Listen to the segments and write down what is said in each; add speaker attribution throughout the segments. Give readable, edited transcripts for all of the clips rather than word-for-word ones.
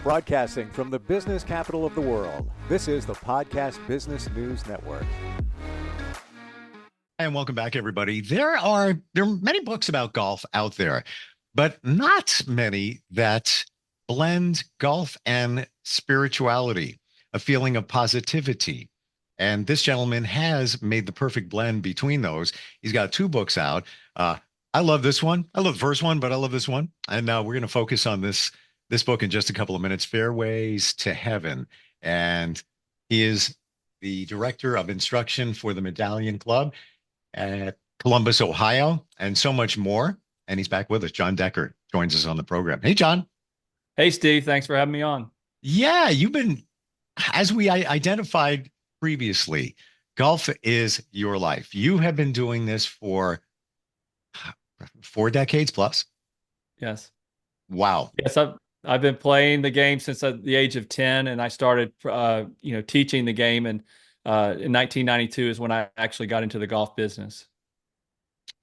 Speaker 1: Broadcasting from the business capital of the world, this is the Podcast Business News Network.
Speaker 2: And welcome back, everybody. There are many books about golf out there, but not many that blend golf and spirituality, a feeling of positivity. And this gentleman has made the perfect blend between those. He's got two books out. I love this one. I love the first one, but I love this one. And we're going to focus on this book in just a couple of minutes, Fairways to Heaven. And he is the director of instruction for the Medallion Club at Columbus, Ohio, and so much more. And he's back with us. John Decker joins us on the program. Hey, John.
Speaker 3: Hey, Steve. Thanks for having me on.
Speaker 2: Yeah, you've been, as we identified previously, golf is your life. You have been doing this for 4 decades plus.
Speaker 3: Yes.
Speaker 2: Wow.
Speaker 3: Yes, I've been playing the game since the age of 10, and I started, teaching the game. And in 1992 is when I actually got into the golf business.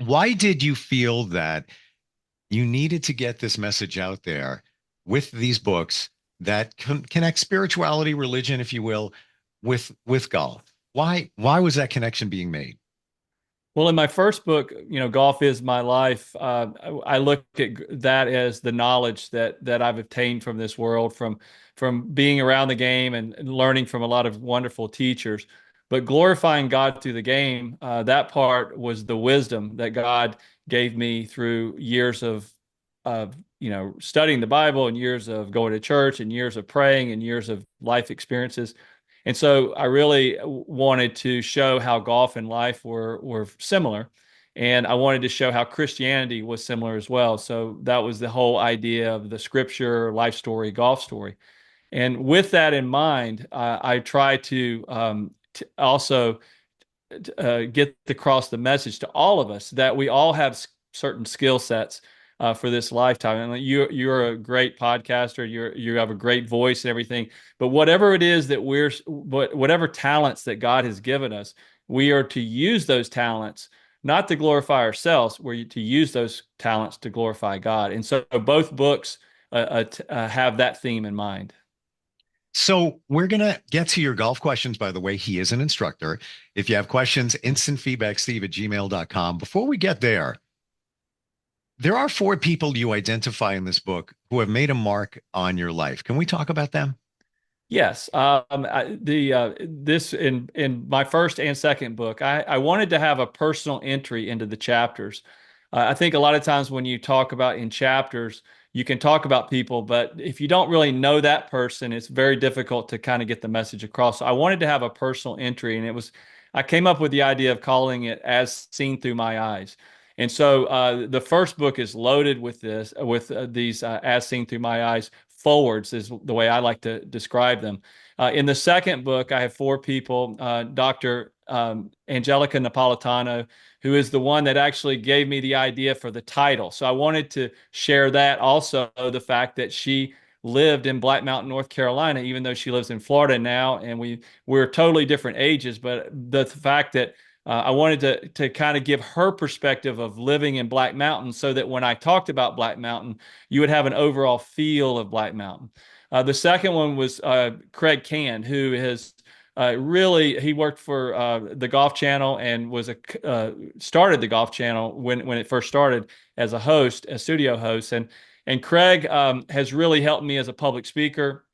Speaker 2: Why did you feel that you needed to get this message out there with these books that connect spirituality, religion, if you will, with golf? Why was that connection being made?
Speaker 3: Well, in my first book, Golf is My Life, I look at that as the knowledge that I've obtained from this world, from being around the game and learning from a lot of wonderful teachers. But glorifying God through the game, that part was the wisdom that God gave me through years of studying the Bible and years of going to church and years of praying and years of life experiences. And so I really wanted to show how golf and life were similar. And I wanted to show how Christianity was similar as well. So that was the whole idea of the scripture, life story, golf story. And with that in mind, I try to also get across the message to all of us that we all have certain skill sets for this lifetime. And you're a great podcaster. You have a great voice and everything. But whatever it is that whatever talents that God has given us, we are to use those talents not to glorify ourselves. We're to use those talents to glorify God. And so both books have that theme in mind.
Speaker 2: So we're going to get to your golf questions. By the way, he is an instructor. If you have questions, instant feedback, steve@gmail.com. Before we get there are 4 people you identify in this book who have made a mark on your life. Can we talk about them?
Speaker 3: Yes. This in my first and second book, I wanted to have a personal entry into the chapters. I think a lot of times when you talk about in chapters, you can talk about people, but if you don't really know that person, it's very difficult to kind of get the message across. So I wanted to have a personal entry, and I came up with the idea of calling it As Seen Through My Eyes. And so the first book is loaded with these As Seen Through My Eyes forwards, is the way I like to describe them. In the second book, I have 4 people, Dr. Angelica Napolitano, who is the one that actually gave me the idea for the title. So I wanted to share that. Also, the fact that she lived in Black Mountain, North Carolina, even though she lives in Florida now, and we're totally different ages. But the fact that I wanted to kind of give her perspective of living in Black Mountain, so that when I talked about Black Mountain, you would have an overall feel of Black Mountain. The second one was Craig Can, who has he worked for the Golf Channel and started the Golf Channel when it first started as a studio host. And Craig has really helped me as a public speaker.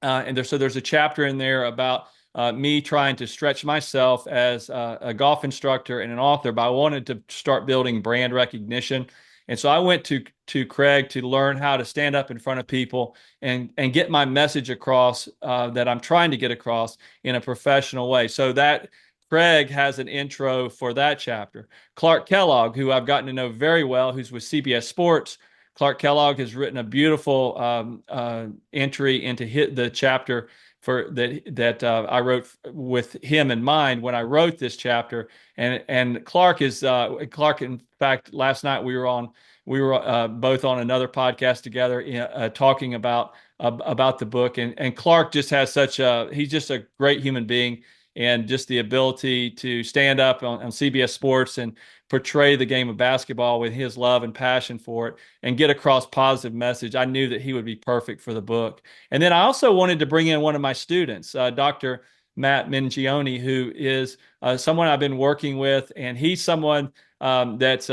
Speaker 3: So there's a chapter in there about me trying to stretch myself as a golf instructor and an author, but I wanted to start building brand recognition. And so I went to Craig to learn how to stand up in front of people and get my message across that I'm trying to get across in a professional way. So that Craig has an intro for that chapter. Clark Kellogg, who I've gotten to know very well, who's with CBS Sports. Clark Kellogg has written a beautiful entry into the chapter I wrote with him in mind when I wrote this chapter. And Clark is Clark. In fact, last night we were both on another podcast together, talking about the book. And Clark just has he's just a great human being. and just the ability to stand up on CBS Sports and portray the game of basketball with his love and passion for it and get across positive message. I knew that he would be perfect for the book. And then I also wanted to bring in one of my students, Dr. Matt Mingione, who is someone I've been working with, and he's someone that's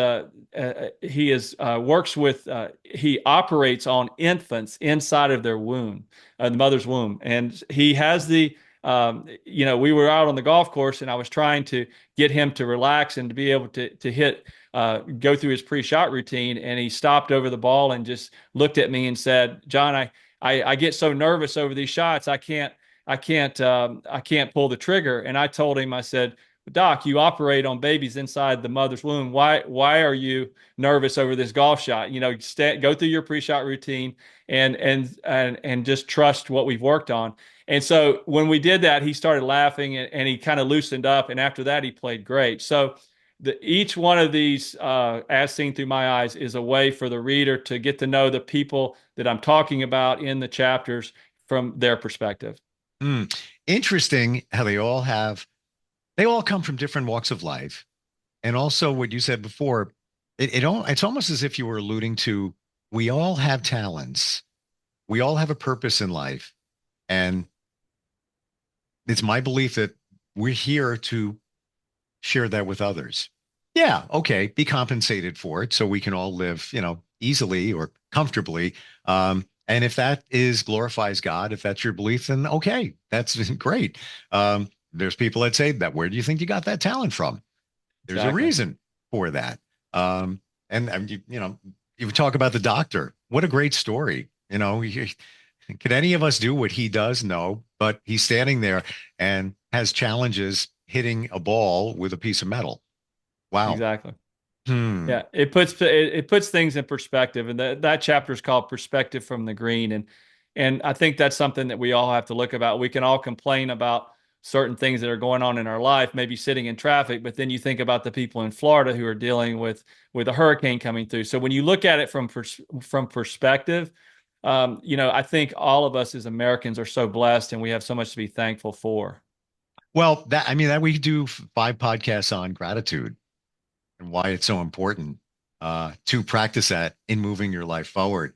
Speaker 3: he is works with he operates on infants inside of their womb, the mother's womb, and he has the we were out on the golf course, and I was trying to get him to relax and to be able to hit go through his pre-shot routine, and he stopped over the ball and just looked at me and said, "John, I get so nervous over these shots, I can't pull the trigger." And I told him, I said, "Doc, you operate on babies inside the mother's womb. Why are you nervous over this golf shot? Go through your pre-shot routine and just trust what we've worked on." And so when we did that, he started laughing, and he kind of loosened up. And after that, he played great. So each one of these, as seen through my eyes, is a way for the reader to get to know the people that I'm talking about in the chapters from their perspective.
Speaker 2: Interesting how they all come from different walks of life. And also what you said before, it's almost as if you were alluding to, we all have talents. We all have a purpose in life. And it's my belief that we're here to share that with others. Yeah, okay, be compensated for it so we can all live, easily or comfortably. And if that glorifies God, if that's your belief, then okay, that's great. There's people that say that, where do you think you got that talent from? There's
Speaker 3: Exactly.
Speaker 2: a reason for that. And you talk about the doctor. What a great story. Could any of us do what he does? No, but he's standing there and has challenges hitting a ball with a piece of metal. Wow.
Speaker 3: Exactly.
Speaker 2: Hmm.
Speaker 3: Yeah, it puts things in perspective, and that chapter is called "Perspective from the Green," and I think that's something that we all have to look about. We can all complain about certain things that are going on in our life, maybe sitting in traffic, but then you think about the people in Florida who are dealing with a hurricane coming through. So when you look at it from perspective, I think all of us as Americans are so blessed, and we have so much to be thankful for.
Speaker 2: Well, that we do 5 podcasts on gratitude and why it's so important to practice that in moving your life forward.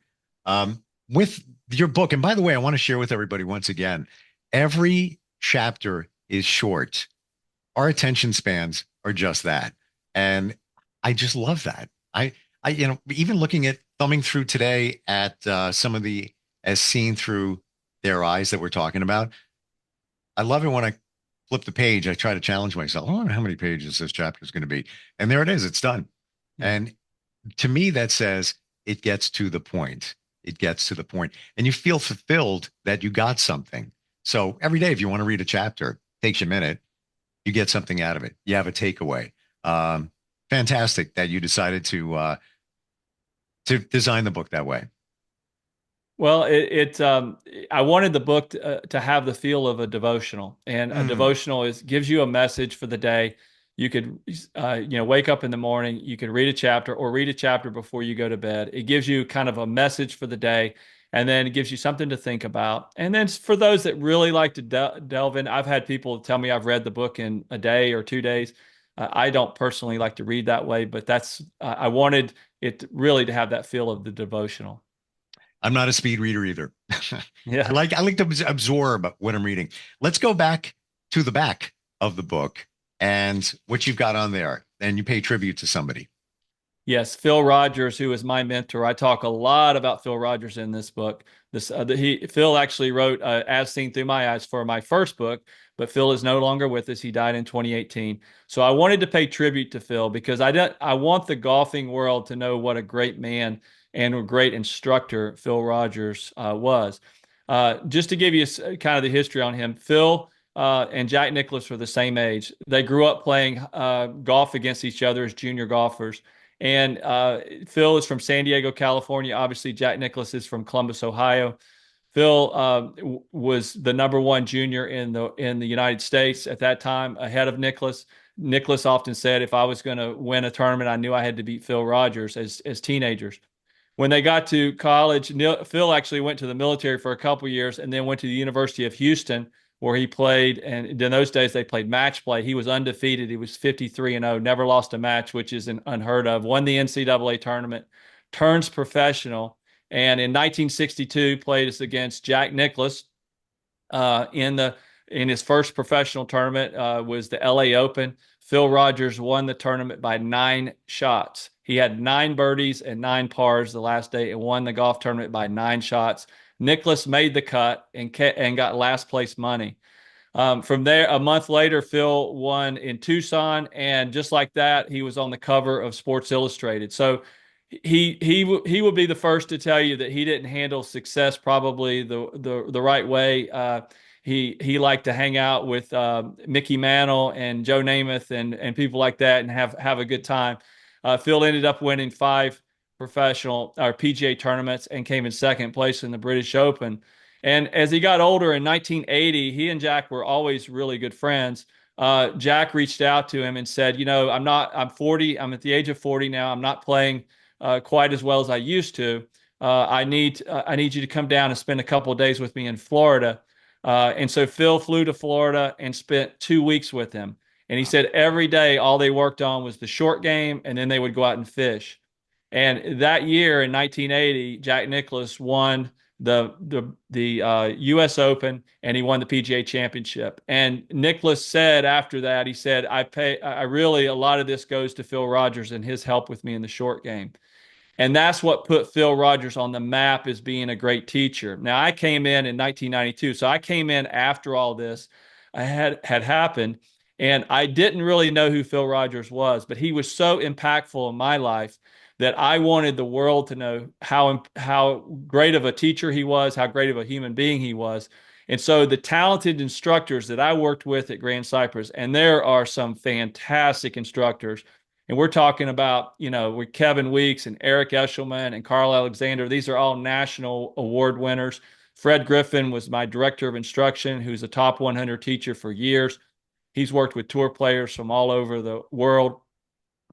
Speaker 2: With your book, and by the way, I want to share with everybody once again, every chapter is short. Our attention spans are just that. And I just love that. Even looking at thumbing through today at some of the as seen through their eyes that we're talking about. I love it when I flip the page. I try to challenge myself. I wonder how many pages this chapter is going to be. And there it is. It's done.
Speaker 3: Yeah.
Speaker 2: And to me, that says it gets to the point. It gets to the point. And you feel fulfilled that you got something. So every day, if you want to read a chapter, takes you a minute, you get something out of it. You have a takeaway. Fantastic that you decided to design the book that way.
Speaker 3: Well, I wanted the book to have the feel of a devotional, and a
Speaker 2: Mm.
Speaker 3: devotional gives you a message for the day. You could, wake up in the morning, you could read a chapter or read a chapter before you go to bed. It gives you kind of a message for the day, and then it gives you something to think about. And then for those that really like to delve in, I've had people tell me I've read the book in a day or 2 days. I don't personally like to read that way, but I wanted it really to have that feel of the devotional.
Speaker 2: I'm not a speed reader either.
Speaker 3: Yeah.
Speaker 2: I like to absorb what I'm reading. Let's go back to the back of the book and what you've got on there. And you pay tribute to somebody.
Speaker 3: Yes, Phil Rogers, who is my mentor. I talk a lot about Phil Rogers in this book. Phil actually wrote "As Seen Through My Eyes" for my first book, but Phil is no longer with us. He died in 2018. So I wanted to pay tribute to Phil because I want the golfing world to know what a great man and a great instructor Phil Rogers was. Just to give you kind of the history on him, Phil and Jack Nicklaus were the same age. They grew up playing golf against each other as junior golfers. And Phil is from San Diego, California. Obviously, Jack Nicklaus is from Columbus, Ohio. Phil was the number one junior in the United States at that time, ahead of Nicklaus. Nicklaus often said, if I was going to win a tournament, I knew I had to beat Phil Rogers as teenagers. When they got to college, Phil actually went to the military for a couple years and then went to the University of Houston, where he played. And in those days, they played match play. He was undefeated. He was 53-0, never lost a match, which is unheard of. Won the NCAA tournament, turns professional. And in 1962, played us against Jack Nicklaus in his first professional tournament, was the LA Open. Phil Rogers won the tournament by 9 shots. He had 9 birdies and 9 pars the last day and won the golf tournament by 9 shots. Nicklaus made the cut and got last place money. From there, a month later, Phil won in Tucson, and just like that, he was on the cover of Sports Illustrated. So he would be the first to tell you that he didn't handle success probably the right way. He liked to hang out with Mickey Mantle and Joe Namath and people like that and have a good time. Phil ended up winning 5 professional or PGA tournaments and came in second place in the British Open. And as he got older in 1980, he and Jack were always really good friends. Jack reached out to him and said, I'm 40. I'm at the age of 40 now. I'm not playing quite as well as I used to. I need you to come down and spend a couple of days with me in Florida. And so Phil flew to Florida and spent 2 weeks with him. And he said every day all they worked on was the short game, and then they would go out and fish. And that year in 1980, Jack Nicklaus won the U.S. Open, and he won the PGA Championship. And Nicklaus said after that, he said, I really, a lot of this goes to Phil Rogers and his help with me in the short game. And that's what put Phil Rogers on the map as being a great teacher. Now, I came in 1992, so I came in after all this had happened, and I didn't really know who Phil Rogers was, but he was so impactful in my life that I wanted the world to know how great of a teacher he was, how great of a human being he was. And so the talented instructors that I worked with at Grand Cypress, and there are some fantastic instructors, and we're talking about, with Kevin Weeks and Eric Eshelman and Carl Alexander. These are all national award winners. Fred Griffin was my director of instruction, who's a top 100 teacher for years. He's worked with tour players from all over the world.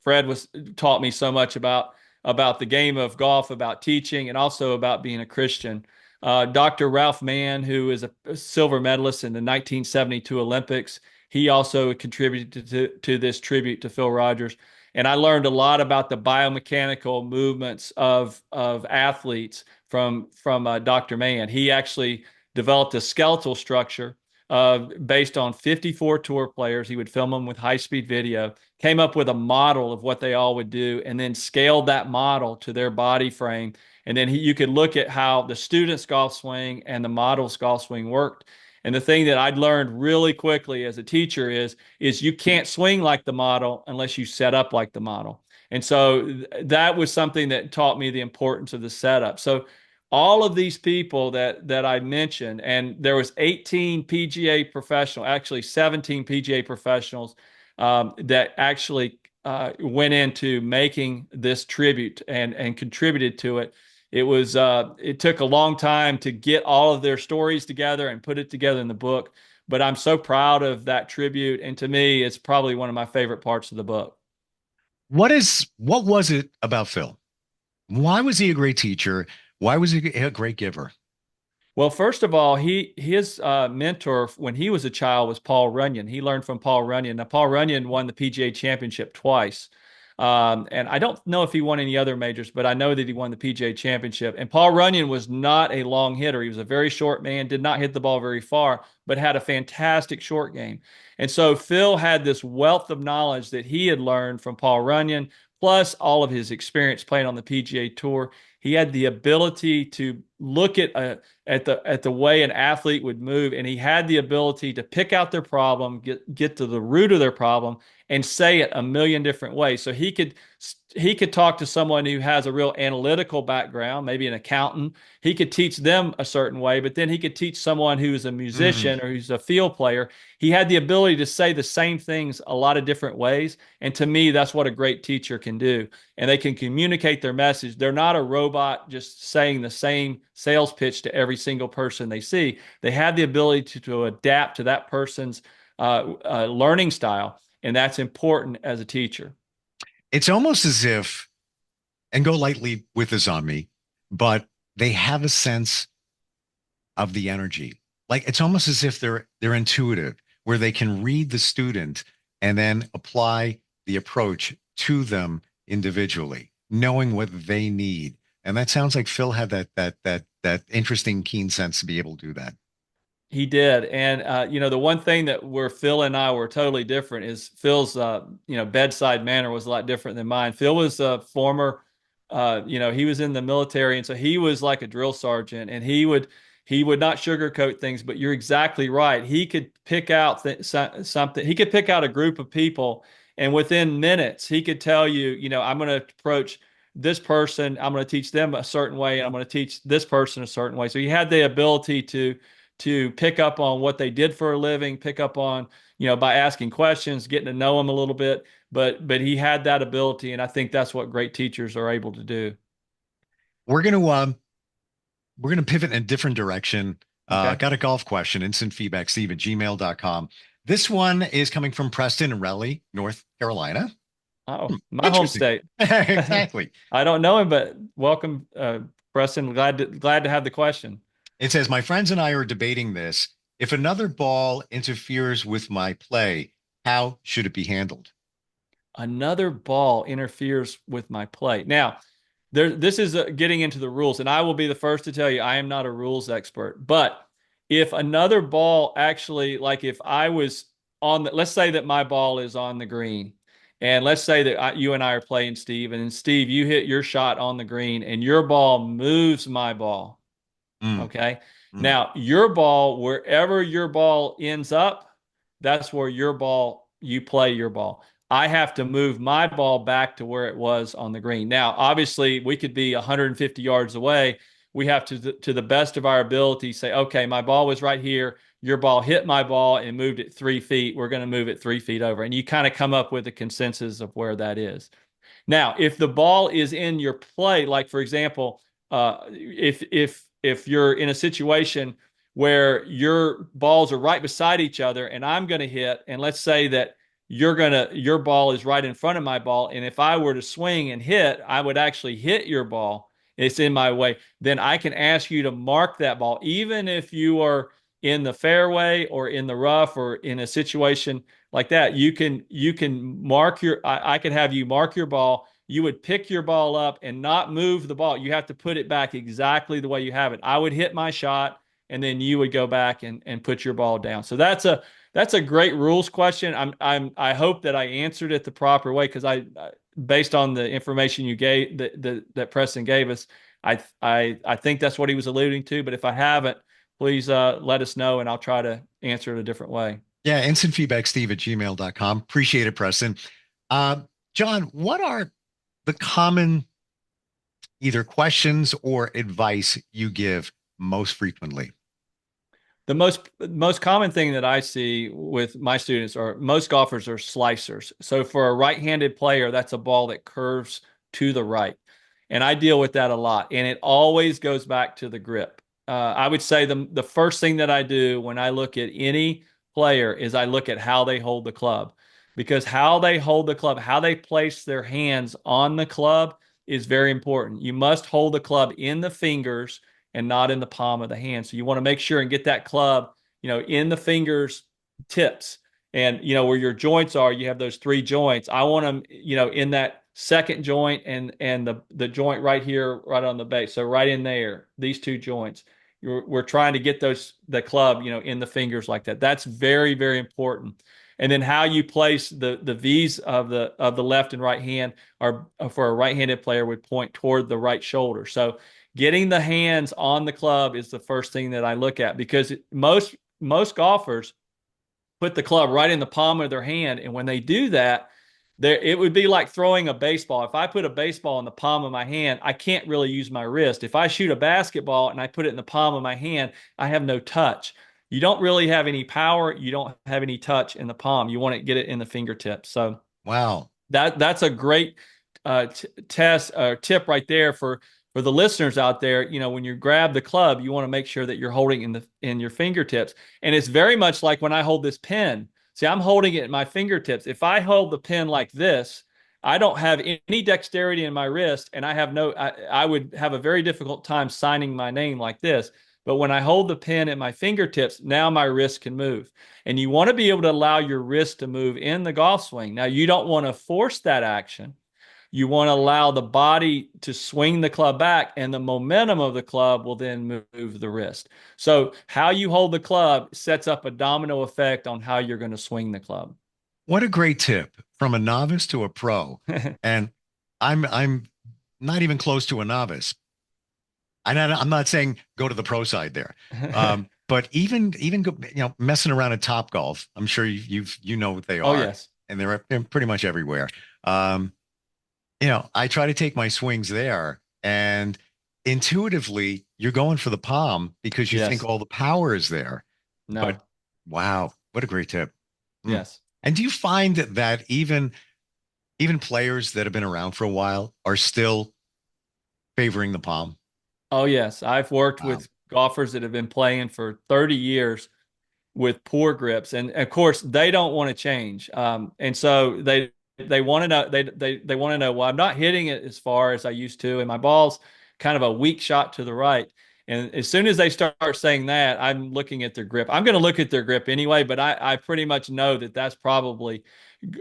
Speaker 3: Fred taught me so much about the game of golf, about teaching, and also about being a Christian. Dr. Ralph Mann, who is a silver medalist in the 1972 Olympics, he also contributed to this tribute to Phil Rogers. And I learned a lot about the biomechanical movements of athletes from Dr. Mann. He actually developed a skeletal structure based on 54 tour players. He would film them with high-speed video, came up with a model of what they all would do, and then scaled that model to their body frame. And then you could look at how the student's golf swing and the model's golf swing worked. And the thing that I'd learned really quickly as a teacher is you can't swing like the model unless you set up like the model. And so that was something that taught me the importance of the setup. So all of these people that I mentioned, and there was 18 PGA professionals, actually 17 PGA professionals that actually went into making this tribute and contributed to it. It took a long time to get all of their stories together and put it together in the book, but I'm so proud of that tribute. And to me, it's probably one of my favorite parts of the book.
Speaker 2: What was it about Phil? Why was he a great teacher? Why was he a great giver?
Speaker 3: Well, first of all, his mentor when he was a child was Paul Runyon. He learned from Paul Runyon. Now, Paul Runyon won the PGA Championship twice. And I don't know if he won any other majors, but I know that he won the PGA Championship. And Paul Runyon was not a long hitter. He was a very short man, did not hit the ball very far, but had a fantastic short game. And so Phil had this wealth of knowledge that he had learned from Paul Runyon, plus all of his experience playing on the PGA Tour. He had the ability to look at the way an athlete would move, and he had the ability to pick out their problem, get to the root of their problem, and say it a million different ways. So he could talk to someone who has a real analytical background, maybe an accountant. He could teach them a certain way, but then he could teach someone who's a musician or who's a field player. He had the ability to say the same things a lot of different ways. And to me, that's what a great teacher can do. And they can communicate their message. They're not a robot just saying the same sales pitch to every single person they see. They have the ability to adapt to that person's learning style. And that's important as a teacher.
Speaker 2: It's almost as if, and go lightly with this on me, but they have a sense of the energy. like it's almost as if they're intuitive, where they can read the student and then apply the approach to them individually, knowing what they need. And that sounds like Phil had that interesting keen sense to be able to do that.
Speaker 3: He did. And, the one thing that where Phil and I were totally different is Phil's, bedside manner was a lot different than mine. Phil was a former, he was in the military. And so he was like a drill sergeant and he would not sugarcoat things, but you're exactly right. He could pick out something. He could pick out a group of people and within minutes, he could tell you, I'm going to approach this person. I'm going to teach them a certain way. And I'm going to teach this person a certain way. So he had the ability to pick up on what they did for a living, pick up on, by asking questions, getting to know them a little bit. But he had that ability, and I think that's what great teachers are able to do.
Speaker 2: We're gonna um we're gonna pivot in a different direction.
Speaker 3: Okay.
Speaker 2: Got a golf question, instant feedback, Steve at gmail.com. This one is coming from Preston and Raleigh, North Carolina.
Speaker 3: Oh, my home
Speaker 2: Interesting.
Speaker 3: state.
Speaker 2: Exactly.
Speaker 3: I don't know him, but welcome, Preston. Glad to have the question.
Speaker 2: It says, my friends and I are debating this. If another ball interferes with my play, how should it be handled?
Speaker 3: Another ball interferes with my play. Now, this is getting into the rules, and I will be the first to tell you I am not a rules expert. But if another ball actually, like if I was let's say that my ball is on the green, and let's say that you and I are playing, Steve, and then Steve, you hit your shot on the green, and your ball moves my ball.
Speaker 2: Mm,
Speaker 3: Okay.
Speaker 2: mm.
Speaker 3: Now, your ball, wherever your ball ends up, that's where you play your ball. I have to move my ball back to where it was on the green. Now, obviously, we could be 150 yards away. We have to the best of our ability, say, okay, my ball was right here. Your ball hit my ball and moved it 3 feet. We're going to move it 3 feet over. And you kind of come up with a consensus of where that is. Now, if the ball is in your play, like for example, if you're in a situation where your balls are right beside each other and I'm going to hit, and let's say that your ball is right in front of my ball, and if I were to swing and hit, I would actually hit your ball. It's in my way. Then I can ask you to mark that ball, even if you are in the fairway or in the rough or in a situation like that. You can mark I could have you mark your ball. You would pick your ball up and not move the ball. You have to put it back exactly the way you have it. I would hit my shot and then you would go back and put your ball down. So that's a great rules question. I hope that I answered it the proper way, because based on the information you gave that Preston gave us, I think that's what he was alluding to. But if I haven't, please let us know and I'll try to answer it a different way.
Speaker 2: Yeah, instant feedback, Steve at gmail.com. Appreciate it, Preston. Uh, John, what are the common either questions or advice you give most frequently?
Speaker 3: The most common thing that I see with my students are most golfers are slicers. So for a right-handed player, that's a ball that curves to the right. And I deal with that a lot. And it always goes back to the grip. I would say the first thing that I do when I look at any player is I look at how they hold the club. Because how they hold the club, how they place their hands on the club is very important. You must hold the club in the fingers and not in the palm of the hand. So you want to make sure and get that club, in the fingers tips. And, where your joints are, you have those three joints. I want them, in that second joint and the joint right here, right on the base. So right in there, these two joints. We're trying to get the club, in the fingers like that. That's very, very important. And then how you place the V's of the left and right hand are for a right-handed player would point toward the right shoulder. So getting the hands on the club is the first thing that I look at, because most golfers put the club right in the palm of their hand, and when they do that, it would be like throwing a baseball. If I put a baseball in the palm of my hand, I can't really use my wrist. If I shoot a basketball and I put it in the palm of my hand, I have no touch. You don't really have any power. You don't have any touch in the palm. You want to get it in the fingertips. So
Speaker 2: Wow.
Speaker 3: that's a great tip right there for the listeners out there. When you grab the club, you want to make sure that you're holding in your fingertips. And it's very much like when I hold this pen. See, I'm holding it in my fingertips. If I hold the pen like this, I don't have any dexterity in my wrist, and I would have a very difficult time signing my name like this. But when I hold the pen at my fingertips, now my wrist can move. And you want to be able to allow your wrist to move in the golf swing. Now, you don't want to force that action. You want to allow the body to swing the club back, and the momentum of the club will then move the wrist. So how you hold the club sets up a domino effect on how you're going to swing the club.
Speaker 2: What a great tip from a novice to a pro. And I'm not even close to a novice. I'm not saying go to the pro side there. But even messing around at Top Golf, I'm sure you know what they
Speaker 3: Oh,
Speaker 2: are,
Speaker 3: yes.
Speaker 2: and they're pretty much everywhere. Um, I try to take my swings there, and intuitively, you're going for the palm because you think
Speaker 3: Yes.
Speaker 2: all the power is there. But
Speaker 3: No.
Speaker 2: wow, what a great tip. Mm.
Speaker 3: Yes.
Speaker 2: And do you find that even players that have been around for a while are still favoring the palm?
Speaker 3: Oh, yes. I've worked
Speaker 2: Wow.
Speaker 3: with golfers that have been playing for 30 years with poor grips, and of course they don't want to change. And so they want to know they want to know, well, I'm not hitting it as far as I used to, and my ball's kind of a weak shot to the right. And as soon as they start saying that, I'm looking at their grip. I'm going to look at their grip anyway, but I pretty much know that that's probably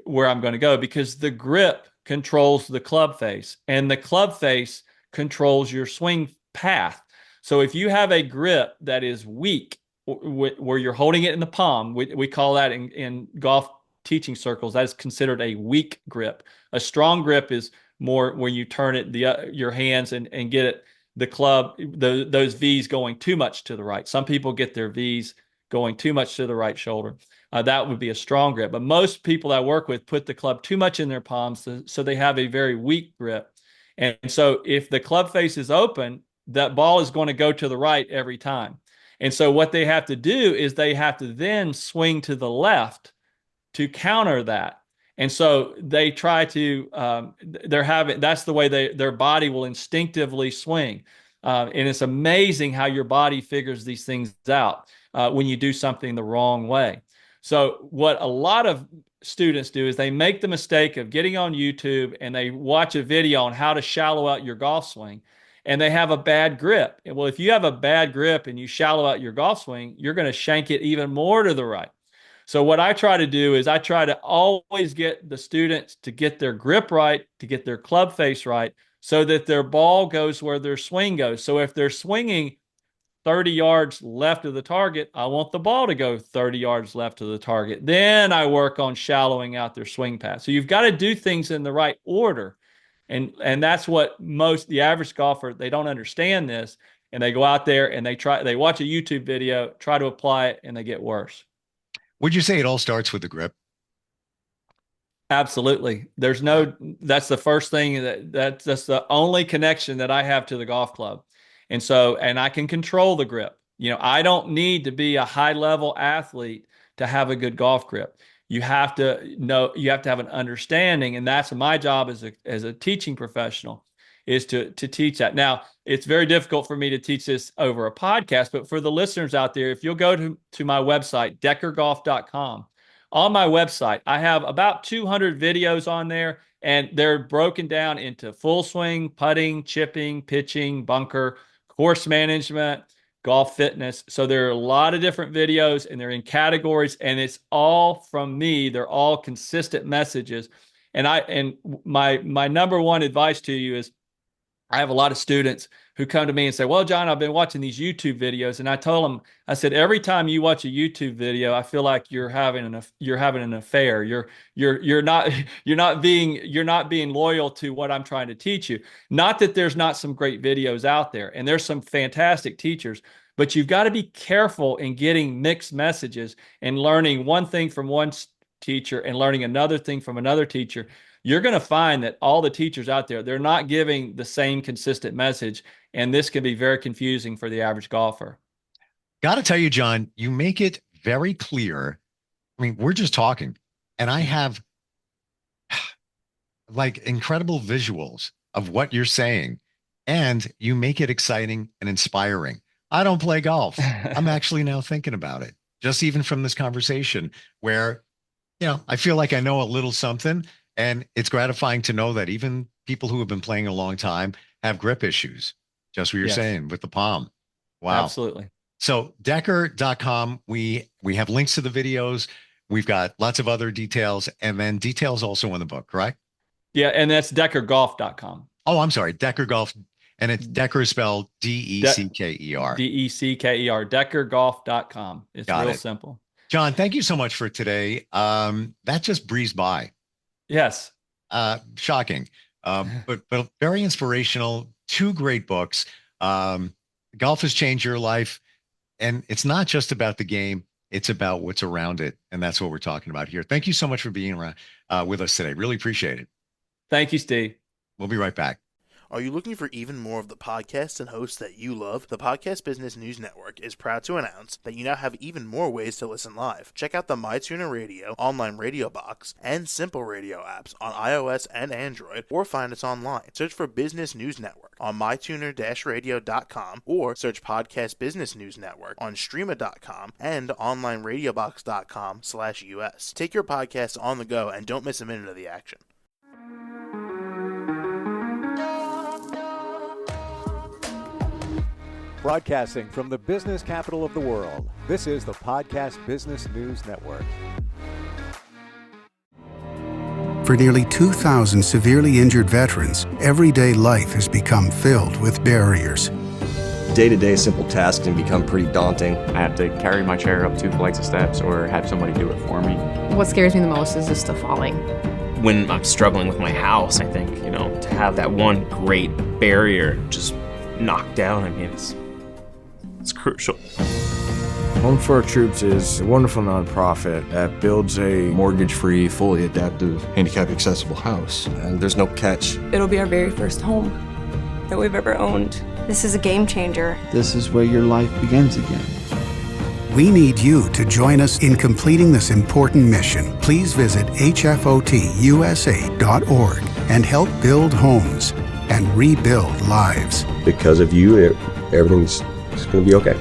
Speaker 3: where I'm going to go, because the grip controls the club face, and the club face controls your swing path. So if you have a grip that is weak, where you're holding it in the palm, we call that in golf teaching circles, that is considered a weak grip. A strong grip is more when you turn it your hands and get it the club those V's going too much to the right. Some people get their V's going too much to the right shoulder. That would be a strong grip. But most people I work with put the club too much in their palms, so they have a very weak grip. And so if the club face is open, that ball is going to go to the right every time. And so what they have to do is they have to then swing to the left to counter that. And so they try to that's the way their body will instinctively swing. And it's amazing how your body figures these things out when you do something the wrong way. So what a lot of students do is they make the mistake of getting on YouTube and they watch a video on how to shallow out your golf swing, and they have a bad grip. Well, if you have a bad grip and you shallow out your golf swing, you're going to shank it even more to the right. So what I try to do is I try to always get the students to get their grip right, to get their club face right, so that their ball goes where their swing goes. So if they're swinging 30 yards left of the target, I want the ball to go 30 yards left of the target. Then I work on shallowing out their swing path. So you've got to do things in the right order. And that's what the average golfer, they don't understand this, and they go out there and they watch a YouTube video, try to apply it, and they get worse.
Speaker 2: Would you say it all starts with the grip?
Speaker 3: Absolutely.
Speaker 2: Wow.
Speaker 3: That's the first thing that's the only connection that I have to the golf club. And I can control the grip. I don't need to be a high level athlete to have a good golf grip. You have to have an understanding. And that's my job as a teaching professional, is to teach that. Now, it's very difficult for me to teach this over a podcast, but for the listeners out there, if you'll go to my website, deckergolf.com, on my website, I have about 200 videos on there, and they're broken down into full swing, putting, chipping, pitching, bunker, course management, golf fitness. So there are a lot of different videos, and they're in categories, and it's all from me. They're all consistent messages. And my number one advice to you is, I have a lot of students who come to me and say, well, John, I've been watching these YouTube videos. And I told them, I said, every time you watch a YouTube video, I feel like you're having an affair. You're not you're not being loyal to what I'm trying to teach you. Not that there's not some great videos out there, and there's some fantastic teachers, but you've got to be careful in getting mixed messages and learning one thing from one teacher and learning another thing from another teacher. You're going to find that all the teachers out there, they're not giving the same consistent message. And this can be very confusing for the average golfer.
Speaker 2: Got to tell you, John, you make it very clear. I mean, we're just talking, and I have like incredible visuals of what you're saying, and you make it exciting and inspiring. I don't play golf. I'm actually now thinking about it, just even from this conversation where, I feel like I know a little something, and it's gratifying to know that even people who have been playing a long time have grip issues, just what you're
Speaker 3: Yes,
Speaker 2: saying with the palm. Wow.
Speaker 3: absolutely.
Speaker 2: So Decker.com, we have links to the videos. We've got lots of other details, and then details also in the book, correct?
Speaker 3: Yeah, and that's DeckerGolf.com.
Speaker 2: Oh, I'm sorry, Decker Golf, and it's Decker is spelled Decker.
Speaker 3: Decker, DeckerGolf.com. It's
Speaker 2: Got
Speaker 3: real
Speaker 2: it.
Speaker 3: simple.
Speaker 2: John, thank you so much for today. That just breezed by.
Speaker 3: Yes.
Speaker 2: Shocking, but very inspirational. 2 great books. Golf has changed your life, and it's not just about the game. It's about what's around it, and that's what we're talking about here. Thank you so much for being around with us today. Really appreciate it.
Speaker 3: Thank you, Steve.
Speaker 2: We'll be right back.
Speaker 4: Are you looking for even more of the podcasts and hosts that you love? The Podcast Business News Network is proud to announce that you now have even more ways to listen live. Check out the MyTuner Radio, online radio box, and Simple Radio apps on iOS and Android, or find us online. Search for Business News Network on mytuner-radio.com, or search Podcast Business News Network on streama.com and onlineradiobox.com/US. Take your podcast on the go and don't miss a minute of the action.
Speaker 1: Broadcasting from the business capital of the world, this is the Podcast Business News Network.
Speaker 5: For nearly 2,000 severely injured veterans, everyday life has become filled with barriers.
Speaker 6: Day-to-day simple tasks can become pretty daunting.
Speaker 7: I have to carry my chair up 2 flights of steps or have somebody do it for me.
Speaker 8: What scares me the most is just the falling.
Speaker 9: When I'm struggling with my house, I think, to have that one great barrier just knocked down, it's crucial.
Speaker 10: Home for Our Troops is a wonderful nonprofit that builds a
Speaker 6: Mortgage-free, fully adaptive, handicap-accessible house. And there's no catch.
Speaker 11: It'll be our very first home that we've ever owned. This is a game changer.
Speaker 12: This is where your life begins again.
Speaker 5: We need you to join us in completing this important mission. Please visit hfotusa.org and help build homes and rebuild lives.
Speaker 6: Because of you, everything's going to be okay.